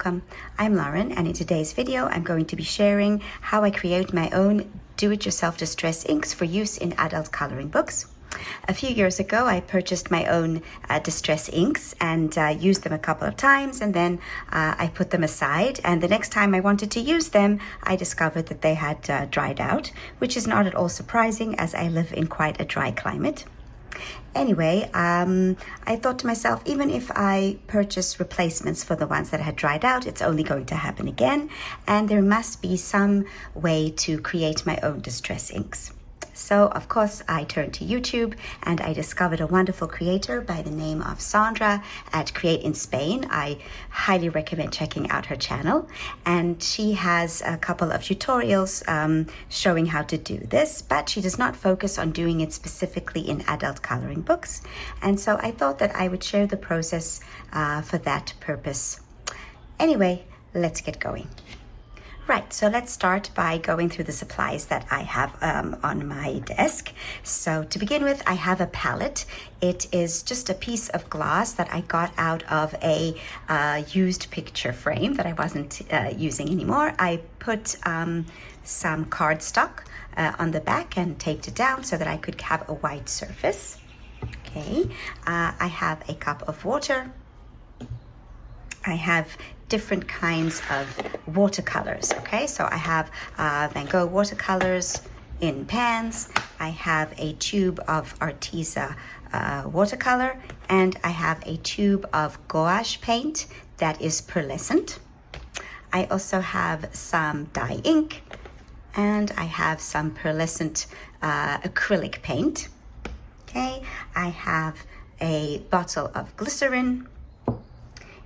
welcome. I'm Lauren, and in today's video I'm going to be sharing how I create my own do-it-yourself distress inks for use in adult coloring books. A few years ago I purchased my own distress inks and used them a couple of times, and then I put them aside, and the next time I wanted to use them I discovered that they had dried out, which is not at all surprising as I live in quite a dry climate. Anyway, I thought to myself, even if I purchase replacements for the ones that had dried out, it's only going to happen again, and there must be some way to create my own distress inks. So, of course, I turned to YouTube and I discovered a wonderful creator by the name of Sandra at Create in Spain. I highly recommend checking out her channel. And she has a couple of tutorials showing how to do this, but she does not focus on doing it specifically in adult coloring books. And so I thought that I would share the process for that purpose. Anyway, let's get going. Right, so let's start by going through the supplies that I have on my desk. So to begin with, I have a palette. It is just a piece of glass that I got out of a used picture frame that I wasn't using anymore. I put some cardstock on the back and taped it down so that I could have a white surface. Okay, I have a cup of water. I have different kinds of watercolors. Okay, so I have Van Gogh watercolors in pans. I have a tube of Arteza watercolor, and I have a tube of gouache paint that is pearlescent. I also have some dye ink, and I have some pearlescent acrylic paint. Okay, I have a bottle of glycerin,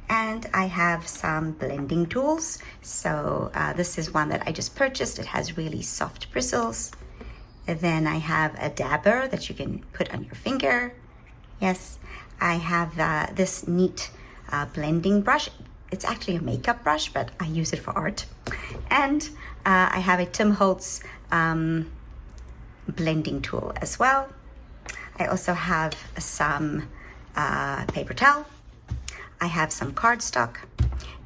and I have some blending tools. So this is one that I just purchased. It has really soft bristles. And then I have a dabber that you can put on your finger. Yes, I have this neat blending brush. It's actually a makeup brush, but I use it for art. And I have a Tim Holtz blending tool as well. I also have some paper towel. I have some cardstock,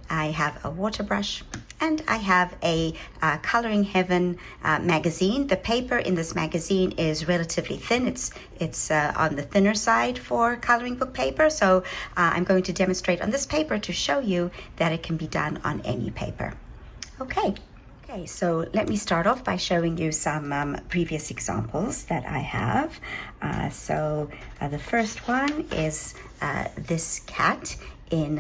I have a water brush, and I have a Coloring Heaven magazine. The paper in this magazine is relatively thin. It's on the thinner side for coloring book paper, so I'm going to demonstrate on this paper to show you that it can be done on any paper. Okay, so let me start off by showing you some previous examples that I have. So the first one is this cat in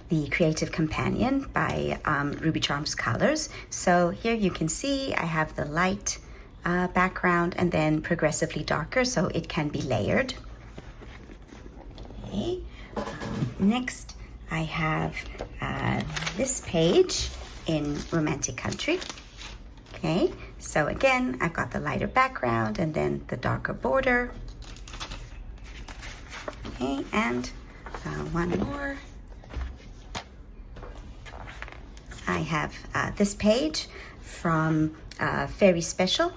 the Creative Companion by Ruby Charms Colors. So here you can see I have the light background and then progressively darker, so it can be layered. Okay. Next I have this page in Romantic Country. Okay, so again I've got the lighter background and then the darker border. Okay, and one more. I have this page from Very Special,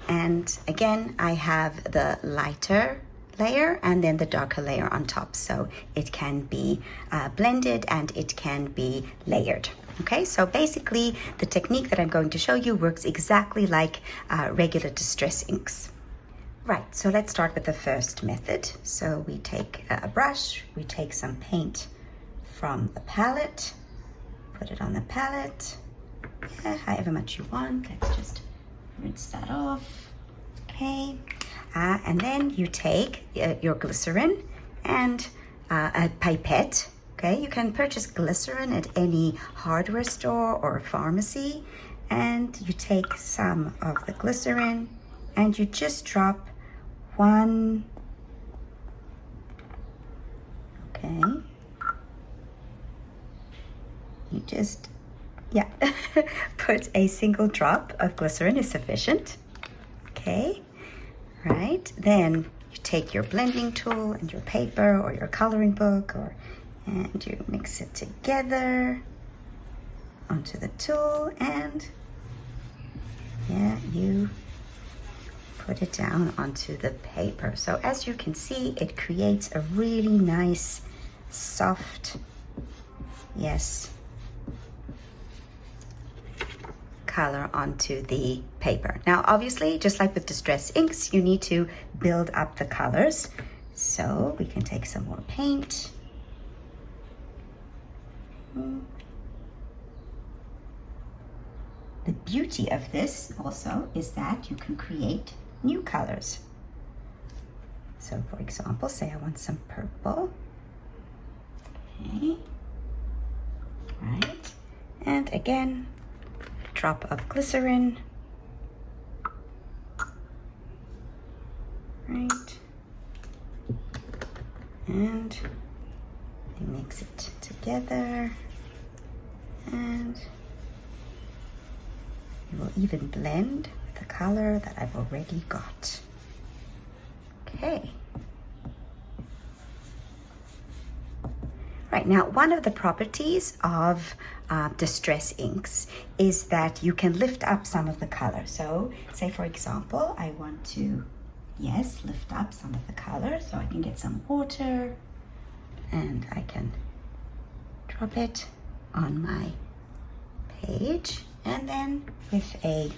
and again I have the lighter layer and then the darker layer on top, so it can be blended and it can be layered. Okay, so basically the technique that I'm going to show you works exactly like regular distress inks. Right, so let's start with the first method. So we take a brush, we take some paint from the palette, put it on the palette, however much you want. Let's just rinse that off. Okay, and then you take your glycerin and a pipette. Okay, you can purchase glycerin at any hardware store or pharmacy, and you take some of the glycerin and you just drop one. Okay, you just put a single drop of glycerin is sufficient. Okay, right, then you take your blending tool and your paper or your coloring book, and you mix it together onto the tool, and you put it down onto the paper. So as you can see, it creates a really nice, soft, yes, color onto the paper. Now, obviously, just like with distress inks, you need to build up the colors. So we can take some more paint. The beauty of this also is that you can create new colors. So for example, say I want some purple. Okay. Right. And again, drop of glycerin. Right. And you mix it together, and it will even blend with the color that I've already got. Okay. Right, now one of the properties of distress inks is that you can lift up some of the color. So say for example, I want to, yes, lift up some of the color, so I can get some water and I can drop it on my page, and then with a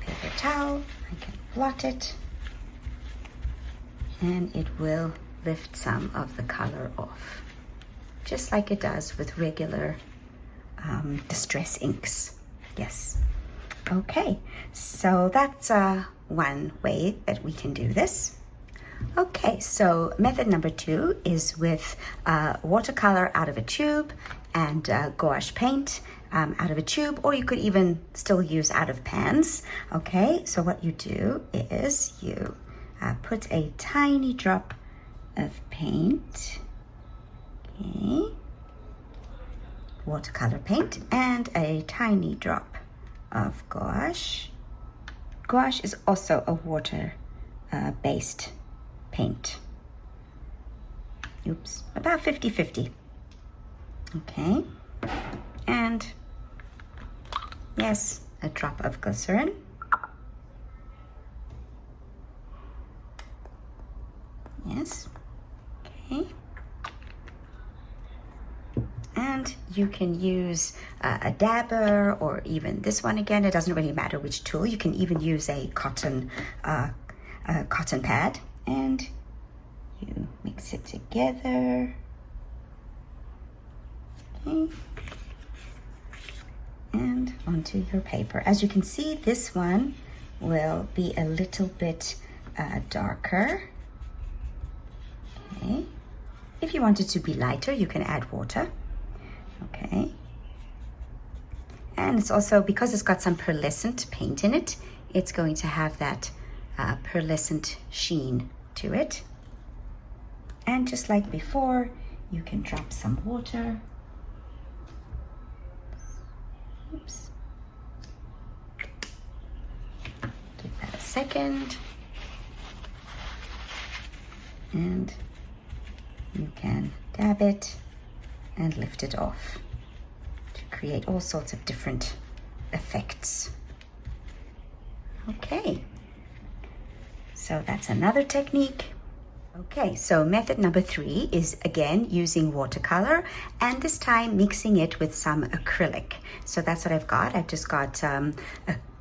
paper towel I can blot it, and it will lift some of the color off, just like it does with regular distress inks. Yes. Okay, so that's one way that we can do this. Okay, so method number 2 is with watercolor out of a tube and gouache paint out of a tube, or you could even still use out of pans. Okay, so what you do is you put a tiny drop of paint, okay, watercolor paint, and a tiny drop of gouache. Gouache is also a water based paint. Oops, about 50-50. Okay, and yes, a drop of glycerin. Yes, okay. And you can use a dabber, or even this one again, it doesn't really matter which tool. You can even use a cotton pad, and you mix it together. Okay. And onto your paper. As you can see, this one will be a little bit darker. Okay. If you want it to be lighter, you can add water. Okay. And it's also, because it's got some pearlescent paint in it, it's going to have that pearlescent sheen to it. And just like before, you can drop some water. Oops. Give that a second. And you can dab it and lift it off to create all sorts of different effects. Okay, so that's another technique. Okay, so method number 3 is again using watercolor, and this time mixing it with some acrylic. So that's what I've got. I've just got a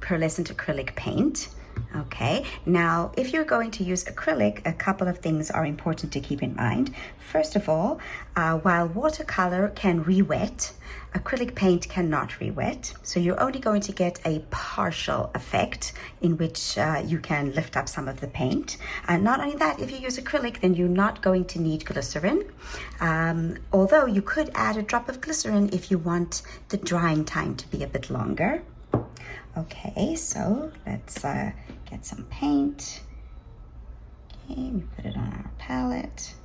pearlescent acrylic paint. Okay, now if you're going to use acrylic, a couple of things are important to keep in mind. First of all, while watercolor can re-wet, acrylic paint cannot re-wet. So you're only going to get a partial effect in which you can lift up some of the paint. And not only that, if you use acrylic, then you're not going to need glycerin. Although you could add a drop of glycerin if you want the drying time to be a bit longer. Okay, so let's get some paint. Okay, we put it on our palette.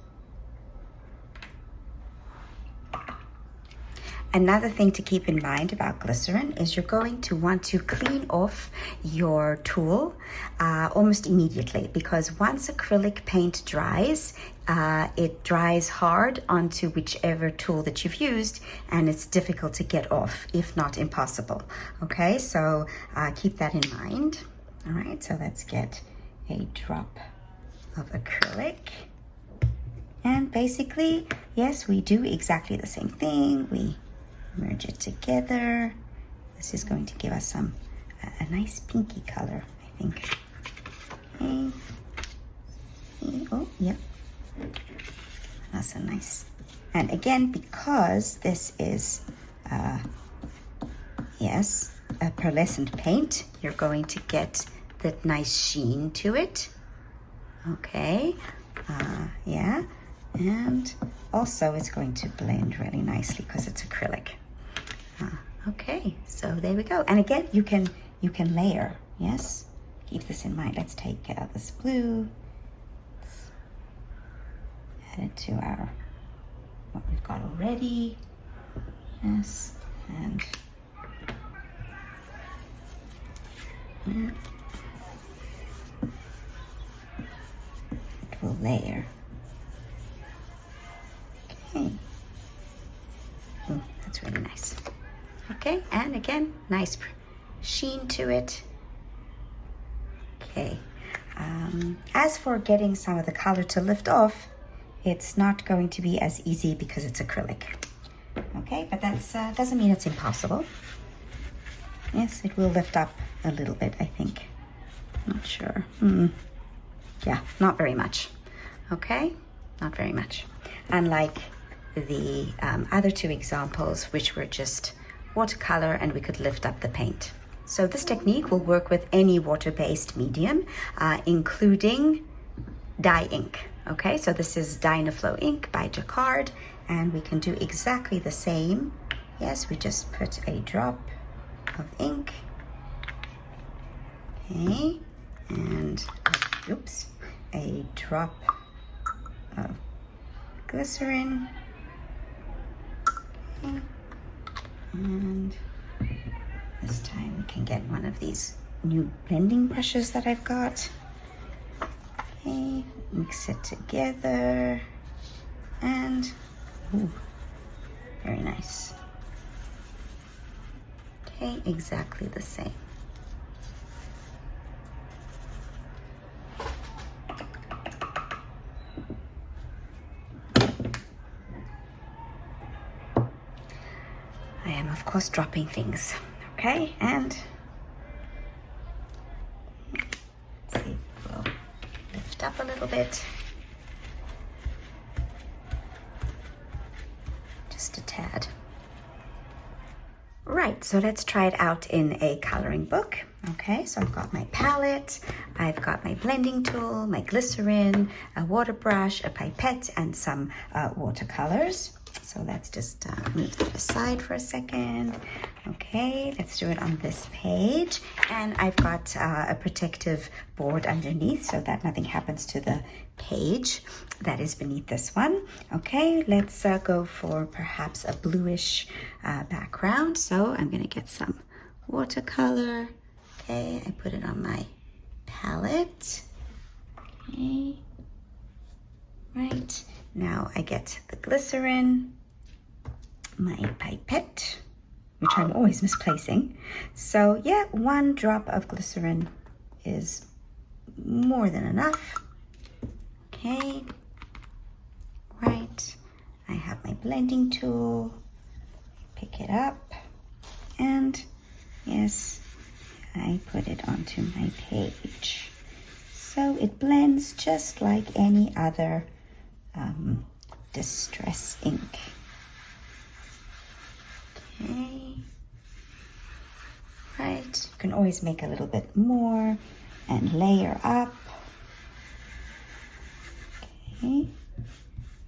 Another thing to keep in mind about glycerin is you're going to want to clean off your tool almost immediately, because once acrylic paint dries, it dries hard onto whichever tool that you've used, and it's difficult to get off, if not impossible. Okay, so keep that in mind. All right, so let's get a drop of acrylic. And basically, yes, we do exactly the same thing. We merge it together, the This is going to give us a nice pinky color, I think. Okay. Oh, yeah. That's a nice. And again, because this is, yes, a pearlescent paint, you're going to get that nice sheen to it. Okay. Yeah. And also it's going to blend really nicely because it's acrylic. Okay, so there we go. And again, you can layer. Yes, keep this in mind. Let's take this blue, add it to our what we've got already. Yes, and yeah. It will layer. Okay. Oh, that's really nice. Okay, and again, nice sheen to it. Okay. As for getting some of the color to lift off, it's not going to be as easy because it's acrylic. Okay, but that doesn't mean it's impossible. Yes, it will lift up a little bit, I think. Not sure. Yeah, not very much. Okay, not very much. Unlike the other two examples, which were just watercolor and we could lift up the paint. So this technique will work with any water-based medium, including dye ink. Okay, so this is Dynaflow ink by Jacquard, and we can do exactly the same. Yes, we just put a drop of ink. Okay, and oops, a drop of glycerin. Okay. And this time we can get one of these new blending brushes that I've got. Okay, mix it together, and ooh, very nice. Okay, exactly the same. I am, of course, dropping things. Okay, and let's see, we'll lift up a little bit. Just a tad. Right, so let's try it out in a coloring book. Okay, so I've got my palette, I've got my blending tool, my glycerin, a water brush, a pipette, and some watercolors. So let's just move that aside for a second. Okay, let's do it on this page. And I've got a protective board underneath so that nothing happens to the page that is beneath this one. Okay, let's go for perhaps a bluish background. So I'm gonna get some watercolor. Okay, I put it on my palette. Okay, right. Now I get the glycerin, my pipette, which I'm always misplacing. So yeah, 1 drop of glycerin is more than enough. Okay, right. I have my blending tool, pick it up, and yes, I put it onto my page. So it blends just like any other distress ink. Okay, right, you can always make a little bit more and layer up. Okay,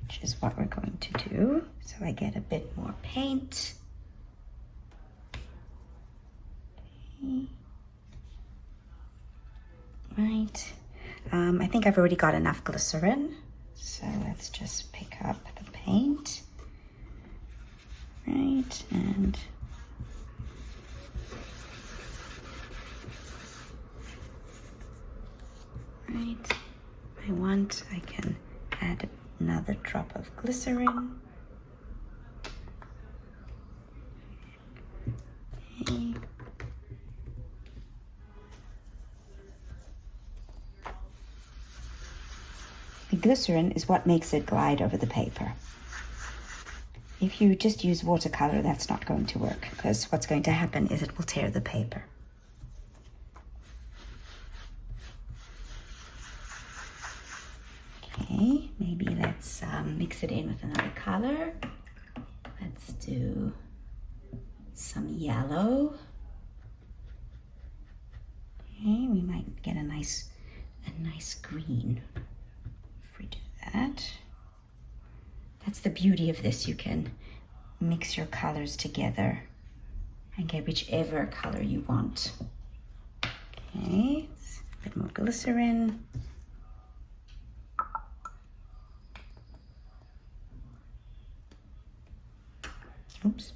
which is what we're going to do. So I get a bit more paint. Okay. Right, I think I've already got enough glycerin. So let's just pick up the paint, right, and right, if I want, I can add another drop of glycerin. Okay. The glycerin is what makes it glide over the paper. If you just use watercolor, that's not going to work, because what's going to happen is it will tear the paper. Okay, maybe let's mix it in with another color. Let's do some yellow. Okay, we might get a nice green if we do that. That's the beauty of this. You can mix your colors together and get whichever color you want. Okay, a bit more glycerin. Oops.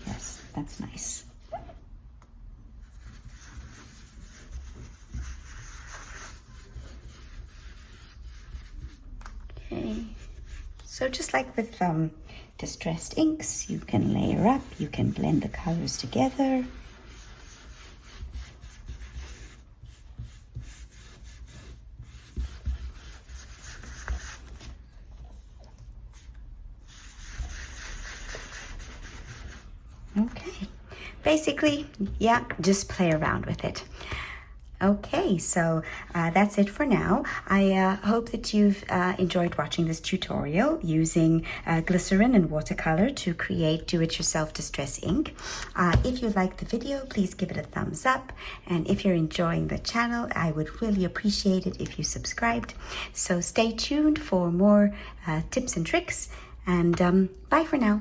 Yes, that's nice. Okay, so just like with distressed inks, you can layer up, you can blend the colors together. Okay, basically, yeah, just play around with it. Okay, so that's it for now. I hope that you've enjoyed watching this tutorial using glycerin and watercolor to create do-it-yourself distress ink. If you liked the video, please give it a thumbs up. And if you're enjoying the channel, I would really appreciate it if you subscribed. So stay tuned for more tips and tricks, and bye for now.